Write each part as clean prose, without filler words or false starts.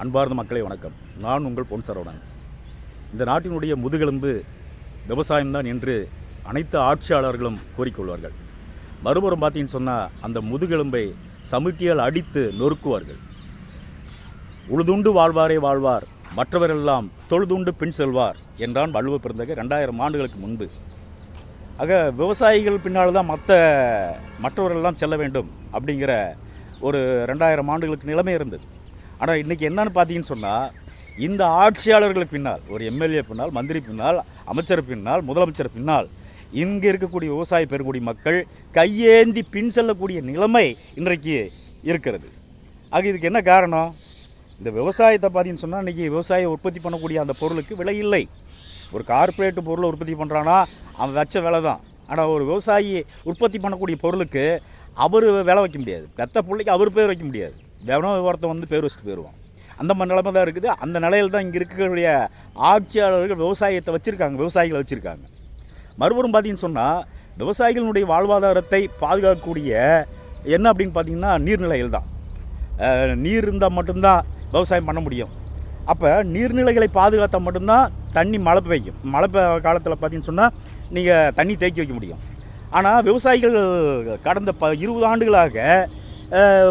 அன்பார்ந்த மக்களே வணக்கம். நான் உங்கள் பொன் சரவணன். இந்த நாட்டினுடைய முதுகெலும்பு விவசாயம்தான் என்று அனைத்து ஆட்சியாளர்களும் கூறிக்கொள்வார்கள். மறுபுறம் பார்த்தீங்கன்னு சொன்னால் அந்த முதுகெலும்பை சமுக்கியால் அடித்து நொறுக்குவார்கள். உழுதுண்டு வாழ்வாரே வாழ்வார், மற்றவரெல்லாம் தொழுதுண்டு பின் செல்வார் என்றான் வள்ளுவ பெருந்தகை 2000 ஆண்டுகளுக்கு முன்பு. ஆக விவசாயிகள் பின்னால் தான் மற்றவர்களெல்லாம் செல்ல வேண்டும் அப்படிங்கிற ஒரு 2000 ஆண்டுகளுக்கு நிலைமை இருந்தது. ஆனால் இன்றைக்கி என்னன்னு பார்த்தீங்கன்னு சொன்னால், இந்த ஆட்சியாளர்களுக்கு பின்னால், ஒரு எம்எல்ஏ பின்னால், மந்திரி பின்னால், அமைச்சர் பின்னால், முதலமைச்சர் பின்னால் இங்கே இருக்கக்கூடிய விவசாய பெருங்குடி மக்கள் கையேந்தி பின் செல்லக்கூடிய நிலைமை இன்றைக்கு இருக்கிறது. ஆக இதுக்கு என்ன காரணம்? இந்த விவசாயத்தை பார்த்தீங்கன்னு சொன்னால், இன்றைக்கி விவசாயம் உற்பத்தி பண்ணக்கூடிய அந்த பொருளுக்கு விலை இல்லை. ஒரு கார்ப்பரேட் பொருளை உற்பத்தி பண்ணுறான்னா அவன் வச்ச விலை தான். ஆனால் ஒரு விவசாயி உற்பத்தி பண்ணக்கூடிய பொருளுக்கு அவர் விலை வைக்க முடியாது. பெத்த பிள்ளைக்கு அவர் பேர் வைக்க முடியாது. எவனோ ஒருத்தன் பேர் வச்சுட்டு போயிடுவான். அந்த மாதிரி நிலைமை தான் இருக்குது. அந்த நிலையில் தான் இங்கே இருக்கக்கூடிய ஆட்சியாளர்கள் விவசாயத்தை வச்சுருக்காங்க, விவசாயிகளை வச்சுருக்காங்க. மறுபுறம் பார்த்தீங்கன்னு சொன்னால், விவசாயிகளுடைய வாழ்வாதாரத்தை பாதுகாக்கக்கூடிய என்ன அப்படின்னு பார்த்தீங்கன்னா நீர்நிலைகள் தான். நீர் இருந்தால் மட்டும்தான் விவசாயம் பண்ண முடியும். அப்போ நீர்நிலைகளை பாதுகாத்தால் மட்டும்தான் தண்ணி மழை பெய்யும். மழை காலத்தில் பார்த்தீங்கன்னு சொன்னால் நீங்கள் தண்ணி தேக்கி வைக்க முடியும். ஆனால் விவசாயிகள் கடந்த 20 ஆண்டுகளாக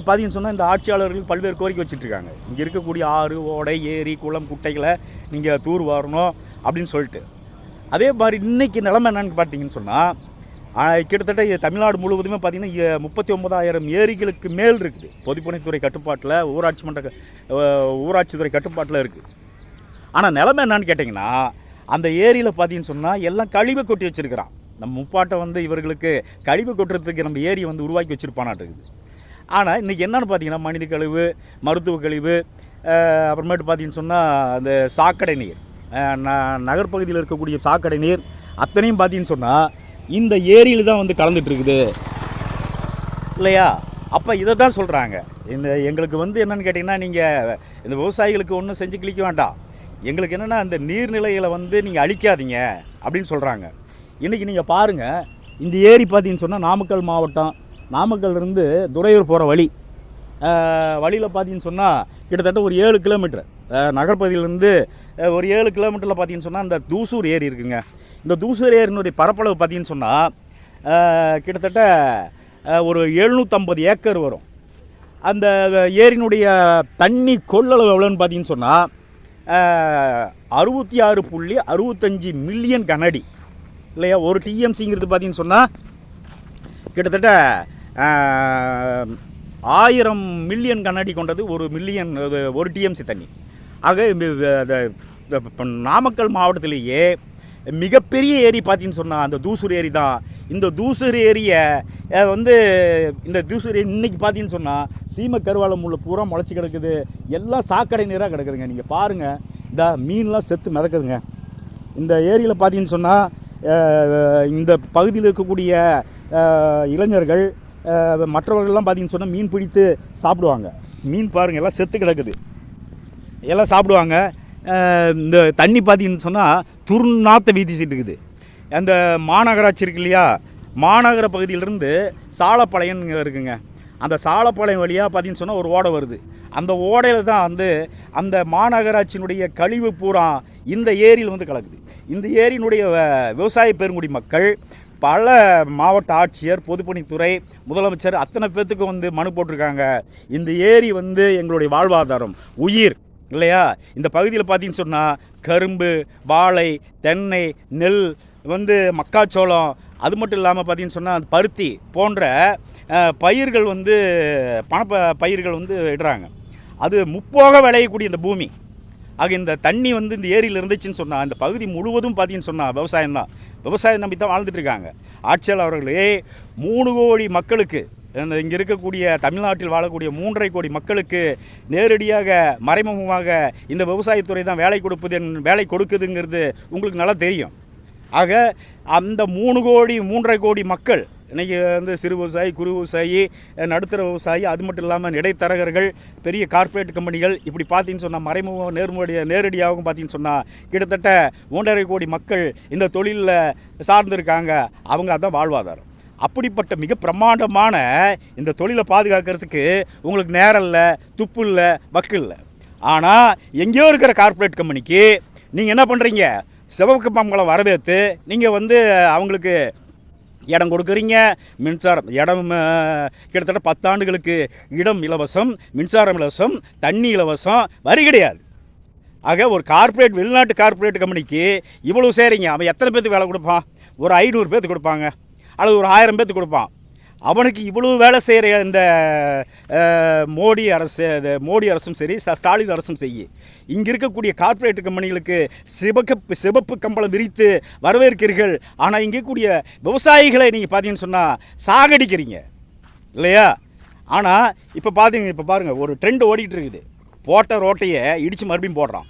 பார்த்தீங்கன்னு சொன்னால் இந்த ஆட்சியாளர்கள் பல்வேறு கோரிக்கை வச்சுட்ருக்காங்க. இங்கே இருக்கக்கூடிய ஆறு, ஓடை, ஏரி, குளம், குட்டைகளை நீங்கள் தூர் வாரணும் அப்படின்னு சொல்லிட்டு. அதே மாதிரி இன்றைக்கி நிலைமை என்னென்னு பார்த்தீங்கன்னு சொன்னால், கிட்டத்தட்ட தமிழ்நாடு முழுவதுமே பார்த்திங்கன்னா 39,000 ஏரிகளுக்கு மேல் இருக்குது. பொதுப்பணித்துறை கட்டுப்பாட்டில், ஊராட்சித்துறை கட்டுப்பாட்டில் இருக்குது. ஆனால் நிலைமை என்னன்னு கேட்டிங்கன்னா, அந்த ஏரியில் பார்த்தீங்கன்னு சொன்னால் எல்லாம் கழிவை கொட்டி வச்சுருக்கிறான். நம்ம முப்பாட்டை இவர்களுக்கு கழிவு கொட்டுறதுக்கு நம்ம ஏரியை உருவாக்கி வச்சுருப்பானாட்டுருக்குது. ஆனால் இன்றைக்கி என்னென்னு பார்த்தீங்கன்னா, மனித கழிவு, மருத்துவ கழிவு, அப்புறமேட்டு பார்த்தீங்கன்னு சொன்னால் அந்த சாக்கடை நீர், நகர்ப்பகுதியில் இருக்கக்கூடிய சாக்கடை நீர் அத்தனையும் பார்த்தீங்கன்னு சொன்னால் இந்த ஏரியில் தான் கலந்துட்டுருக்குது இல்லையா? அப்போ இதை தான் சொல்கிறாங்க. எங்களுக்கு என்னென்னு கேட்டிங்கன்னா, நீங்கள் இந்த விவசாயிகளுக்கு ஒன்றும் செஞ்சு கிழிக்க வேண்டாம், எங்களுக்கு என்னென்னா இந்த நீர்நிலைகளை நீங்கள் அழிக்காதீங்க அப்படின்னு சொல்கிறாங்க. இன்றைக்கி நீங்கள் பாருங்கள், இந்த ஏரி பார்த்தீங்கன்னு சொன்னால் நாமக்கல் மாவட்டம், நாமக்கல்லிருந்து துறையூர் போகிற வழியில் பார்த்தீங்கன்னு சொன்னால் கிட்டத்தட்ட ஒரு 7 கிலோமீட்டர், நகர்ப்பகுதியிலேருந்து ஒரு 7 கிலோமீட்டரில் பார்த்தீங்கன்னு சொன்னால் இந்த தூசூர் ஏரி இருக்குங்க. இந்த தூசூர் ஏரியினுடைய பரப்பளவு பார்த்தீங்கன்னு சொன்னால் கிட்டத்தட்ட ஒரு 750 ஏக்கர் வரும். அந்த ஏரியினுடைய தண்ணி கொள்ளளவு எவ்வளோன்னு பார்த்தீங்கன்னு சொன்னால் 66.65 மில்லியன் கனஅடி இல்லையா? ஒரு டிஎம்சிங்கிறது பார்த்தீங்கன்னு சொன்னால் கிட்டத்தட்ட 1000 மில்லியன் கனஅடி கொண்டது ஒரு டிஎம்சி தண்ணி. ஆக நாமக்கல் மாவட்டத்திலேயே மிகப்பெரிய ஏரி பார்த்தீங்கன்னு சொன்னால் அந்த தூசூர் ஏரி தான். இந்த தூசூர் ஏரியை இந்த தூசூர் ஏரி இன்றைக்கி பார்த்தீங்கன்னு சொன்னால் சீம கருவாலம் உள்ள பூரா முளைச்சி கிடக்குது. எல்லாம் சாக்கடை நீராக கிடக்குதுங்க. நீங்கள் பாருங்கள், இந்த மீன்லாம் செத்து மிதக்குதுங்க. இந்த ஏரியில் பார்த்தீங்கன்னு சொன்னால் இந்த பகுதியில் இருக்கக்கூடிய இளைஞர்கள் மற்றவர்கள்லாம் பார்த்தீங்கன்னு சொன்னால் மீன் பிடித்து சாப்பிடுவாங்க. மீன் பாருங்கள் எல்லாம் செத்து கிடக்குது, எல்லாம் சாப்பிடுவாங்க. இந்த தண்ணி பார்த்தீங்கன்னு சொன்னால் துர்நாத்தை வீசிட்டு இருக்குது. அந்த மாநகராட்சி இருக்கு இல்லையா, மாநகர பகுதியிலிருந்து சாலப்பாளையம் இருக்குங்க. அந்த சாலப்பாளையம் வழியாக பார்த்தீங்கன்னு சொன்னால் ஒரு ஓடை வருது. அந்த ஓடையில் தான் அந்த மாநகராட்சியினுடைய கழிவு பூரா இந்த ஏரியில் கலக்குது. இந்த ஏரியினுடைய விவசாய பெருங்குடி மக்கள் பல மாவட்ட ஆட்சியர், பொதுப்பணித்துறை, முதலமைச்சர் அத்தனை பேர்த்துக்கு மனு போட்டிருக்காங்க. இந்த ஏரி எங்களுடைய வாழ்வாதாரம், உயிர் இல்லையா? இந்த பகுதியில் பார்த்தீங்கன்னு சொன்னால் கரும்பு, வாழை, தென்னை, நெல், மக்காச்சோளம், அது மட்டும் இல்லாமல் பார்த்தீங்கன்னு சொன்னால் பருத்தி போன்ற பயிர்கள் பயிர்கள் இடுறாங்க. அது முப்போக விளையக்கூடிய இந்த பூமி. ஆக இந்த தண்ணி இந்த ஏரியில் இருந்துச்சுன்னு சொன்னால் இந்த பகுதி முழுவதும் பார்த்தீங்கன்னு சொன்னால் விவசாயம் நம்பி தான் வாழ்ந்துட்டுருக்காங்க. ஆட்சியாளர்களே 3 கோடி மக்களுக்கு, இங்கே இருக்கக்கூடிய தமிழ்நாட்டில் வாழக்கூடிய 3.5 கோடி மக்களுக்கு நேரடியாக மறைமுகமாக இந்த விவசாயத்துறை தான் வேலை கொடுக்குதுங்கிறது உங்களுக்கு நல்லா தெரியும். ஆக அந்த 3.5 கோடி மக்கள் இன்றைக்கி சிறு விவசாயி, குறு விவசாயி, நடுத்தர விவசாயி, அது மட்டும் இல்லாமல் இடைத்தரகர்கள், பெரிய கார்ப்பரேட் கம்பெனிகள், இப்படி பார்த்தீங்கன்னு சொன்னால் மறைமுகம் நேரடியாகவும் பார்த்தீங்கன்னு சொன்னால் கிட்டத்தட்ட 3.5 கோடி மக்கள் இந்த தொழிலில் சார்ந்திருக்காங்க. அவங்க அதுதான் வாழ்வாதாரம். அப்படிப்பட்ட மிக பிரம்மாண்டமான இந்த தொழிலை பாதுகாக்கிறதுக்கு உங்களுக்கு நேரம் இல்லை, துப்பு இல்லை, வக்கு இல்லை. ஆனால் எங்கேயோ இருக்கிற கார்ப்பரேட் கம்பெனிக்கு நீங்கள் என்ன பண்ணுறீங்க, சிவப்பு கம்பளம் வரவேற்று நீங்கள் வந்து அவங்களுக்கு இடம் கொடுக்குறீங்க. மின்சாரம் இடம் கிட்டத்தட்ட 10 ஆண்டுகளுக்கு இடம் இலவசம், மின்சாரம் இலவசம், தண்ணி இலவசம், வரி கிடையாது. ஆக ஒரு கார்ப்பரேட், வெளிநாட்டு கார்ப்பரேட் கம்பெனிக்கு இவ்வளவு செய்கிறீங்க. அவன் எத்தனை பேர்த்துக்கு வேலை கொடுப்பான்? ஒரு 500 பேர்த்துக்கு கொடுப்பாங்க, அல்லது ஒரு 1000 பேர்த்துக்கு கொடுப்பான். அவனுக்கு இவ்வளவு வேலை செய்கிற இந்த மோடி அரசும் சரி, ஸ்டாலின் அரசும் செய்ய இங்கே இருக்கக்கூடிய கார்ப்பரேட் கம்பெனிகளுக்கு சிவப்பு கம்பளம் விரித்து வரவேற்கிறீர்கள். ஆனால் இங்கே கூடிய விவசாயிகளை நீங்கள் பார்த்தீங்கன்னு சொன்னால் சாகடிக்கிறீங்க இல்லையா? ஆனால் இப்போ பாருங்கள், ஒரு ட்ரெண்ட் ஓடிக்கிட்டு இருக்குது. போட்ட ரோட்டையை இடித்து மறுபடியும் போடுறான்,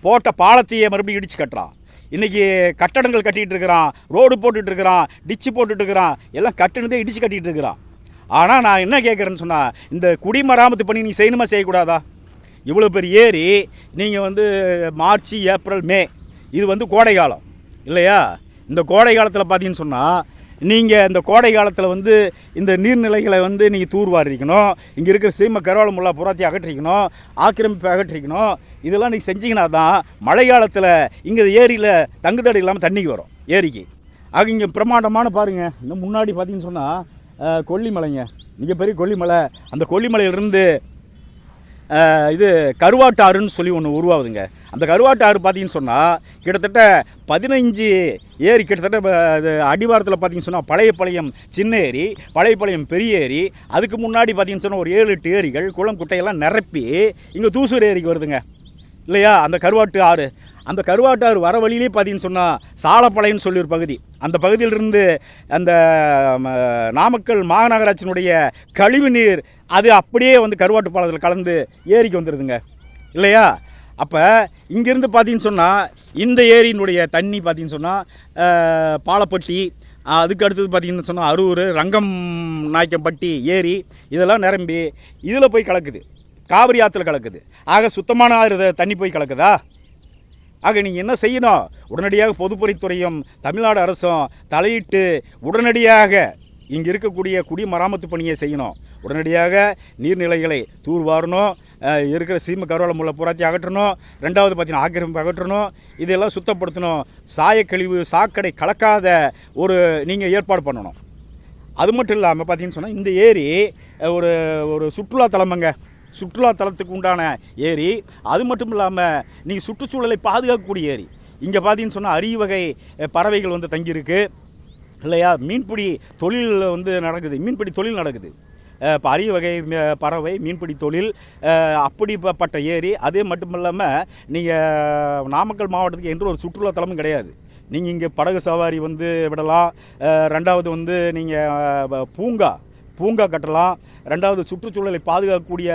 போட்ட பாலத்தையே மறுபடியும் இடித்து கட்டுறான். இன்றைக்கி கட்டடங்கள் கட்டிகிட்டு இருக்கிறான், ரோடு போட்டுட்டு இருக்கிறான், டிச்சு போட்டுட்டு இருக்கிறான், எல்லாம் கட்டினதே இடித்து கட்டிகிட்டு இருக்கிறான். ஆனால் நான் என்ன கேட்குறேன்னு சொன்னால், இந்த குடிமராமத்து பண்ணி நீ செய்யணுமா செய்யக்கூடாதா? இவ்வளோ பெரிய ஏரி நீங்கள் வந்து மார்ச், ஏப்ரல், மே இது வந்து கோடை காலம் இல்லையா? இந்த கோடை காலத்தில் பார்த்தீங்கன்னு சொன்னால் நீங்கள் இந்த கோடை காலத்தில் வந்து இந்த நீர்நிலைகளை வந்து நீங்கள் தூர்வாரிக்கணும், இங்கே இருக்கிற சீமை கருவாளை முல்லா புறாத்தி அகற்றிக்கணும், ஆக்கிரமிப்பு அகற்றிக்கணும். இதெல்லாம் நீங்கள் செஞ்சிங்கன்னா தான் மழை காலத்தில் இங்கே ஏரியில் தங்குதடை இல்லாமல் தண்ணிக்கு வரும் ஏரிக்கு. ஆக இங்கே பிரமாண்டமான பாருங்கள், இன்னும் முன்னாடி பார்த்தீங்கன்னு சொன்னால் கொல்லிமலைங்க, மிகப்பெரிய கொல்லிமலை. அந்த கொல்லிமலையிலிருந்து இது கருவாட்டாறுன்னு சொல்லி ஒன்று உருவாகுதுங்க. அந்த கருவாட்டாறு பார்த்தீங்கன்னு சொன்னால் கிட்டத்தட்ட 15 ஏரி, கிட்டத்தட்ட இது அடிவாரத்தில் பார்த்தீங்கன்னு சொன்னால் பழையப்பாளையம் சின்ன ஏரி, பழையப்பாளையம் பெரிய ஏரி, அதுக்கு முன்னாடி பார்த்தீங்கன்னு சொன்னால் ஒரு 7-8 ஏரிகள், குளம் குட்டையெல்லாம் நிரப்பி இங்கே தூசூர் ஏரிக்கு வருதுங்க இல்லையா? அந்த கருவாட்டு ஆறு, அந்த கருவாட்டாறு வர வழியிலே பார்த்தீங்கன்னு சொன்னால் சாலப்பாளையம்னு சொல்லி ஒரு பகுதி, அந்த பகுதியிலிருந்து அந்த நாமக்கல் மாநகராட்சியினுடைய கழிவு நீர் அது அப்படியே வந்து கருவாட்டு பாலத்தில் கலந்து ஏரிக்கு வந்துடுதுங்க இல்லையா? அப்போ இங்கேருந்து பார்த்தீங்கன்னு சொன்னால் இந்த ஏரியினுடைய தண்ணி பார்த்தீங்கன்னு சொன்னால் பாலப்பட்டி, அதுக்கு அடுத்தது பார்த்தீங்கன்னு சொன்னால் அரூர், ரங்கம் நாயக்கம்பட்டி ஏரி இதெல்லாம் நிரம்பி இதில் போய் கலக்குது, காவிரி ஆற்றுல கலக்குது. ஆக சுத்தமான தண்ணி போய் கலக்குதா? ஆக நீங்கள் என்ன செய்யணும், உடனடியாக பொதுப்பணித்துறையும் தமிழ்நாடு அரசும் தலையிட்டு உடனடியாக இங்கே இருக்கக்கூடிய குடிமராமத்து பணியை செய்யணும். உடனடியாக நீர்நிலைகளை தூர்வாரணும், இருக்கிற சீமை கருவாளை முல்லை புறாத்தி அகற்றணும், 2வது பார்த்தீங்கன்னா ஆக்கிரமிப்பு அகற்றணும், இதெல்லாம் சுத்தப்படுத்தணும். சாயக்கழிவு சாக்கடை கலக்காத ஒரு நீங்கள் ஏற்பாடு பண்ணணும். அது மட்டும் இல்லாமல் பார்த்தீங்கன்னு சொன்னால் இந்த ஏரி ஒரு ஒரு சுற்றுலா தலமுங்க, சுற்றுலா தலத்துக்கு உண்டான ஏரி. அது மட்டும் இல்லாமல் நீங்கள் சுற்றுச்சூழலை பாதுகாக்கக்கூடிய ஏரி. இங்கே பார்த்தீங்கன்னு சொன்னால் அரிய வகை பறவைகள் வந்து தங்கியிருக்கு இல்லையா? மீன்பிடி தொழில் வந்து நடக்குது, மீன்பிடி தொழில் நடக்குது. இப்போ அரிய வகை பறவை மீன்பிடி தொழில் அப்படிப்பட்ட ஏரி. அதே மட்டும் இல்லாமல் நீங்கள் நாமக்கல் மாவட்டத்துக்கு எந்த ஒரு சுற்றுலா தலமும் கிடையாது. நீங்கள் இங்கே படகு சவாரி வந்து விடலாம், 2வது வந்து நீங்கள் பூங்கா கட்டலாம், 2வது சுற்றுச்சூழலை பாதுகாக்கக்கூடிய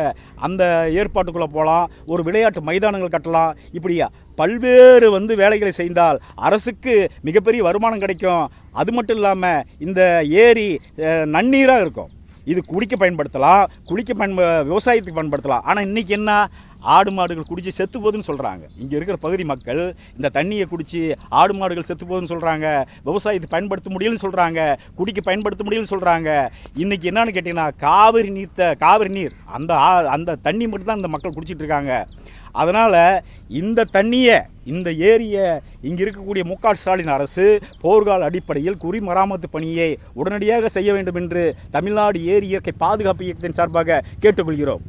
அந்த ஏற்பாட்டுக்குள்ளே போகலாம், ஒரு விளையாட்டு மைதானங்கள் கட்டலாம். இப்படியா பல்வேறு வந்து வேலைகளை செய்தால் அரசுக்கு மிகப்பெரிய வருமானம் கிடைக்கும். அது மட்டும் இல்லாமல் இந்த ஏரி நன்னீராக இருக்கும், இது குடிக்க பயன்படுத்தலாம், விவசாயத்துக்கு பயன்படுத்தலாம். ஆனால் இன்றைக்கி என்ன, ஆடு மாடுகள் குடித்து செத்து போகுதுன்னு சொல்கிறாங்க. இங்கே இருக்கிற பகுதி மக்கள் இந்த தண்ணியை குடித்து ஆடு மாடுகள் செத்து போகுதுன்னு சொல்கிறாங்க, விவசாயத்துக்கு பயன்படுத்த முடியலன்னு சொல்கிறாங்க, குடிக்க பயன்படுத்த முடியலன்னு சொல்கிறாங்க. இன்றைக்கி என்னன்னு கேட்டிங்கன்னா காவிரி நீர் அந்த தண்ணி மட்டும்தான் இந்த மக்கள் குடிச்சிட்டு இருக்காங்க. அதனால் இந்த தண்ணியை, இந்த ஏரியை இங்கே இருக்கக்கூடிய மு.க. ஸ்டாலின் அரசு போர்க்கால அடிப்படையில் குடிமராமத்து பணியை உடனடியாக செய்ய வேண்டும் என்று தமிழ்நாடு ஏரி இயற்கை பாதுகாப்பு இயக்கத்தின் சார்பாக கேட்டுக்கொள்கிறோம்.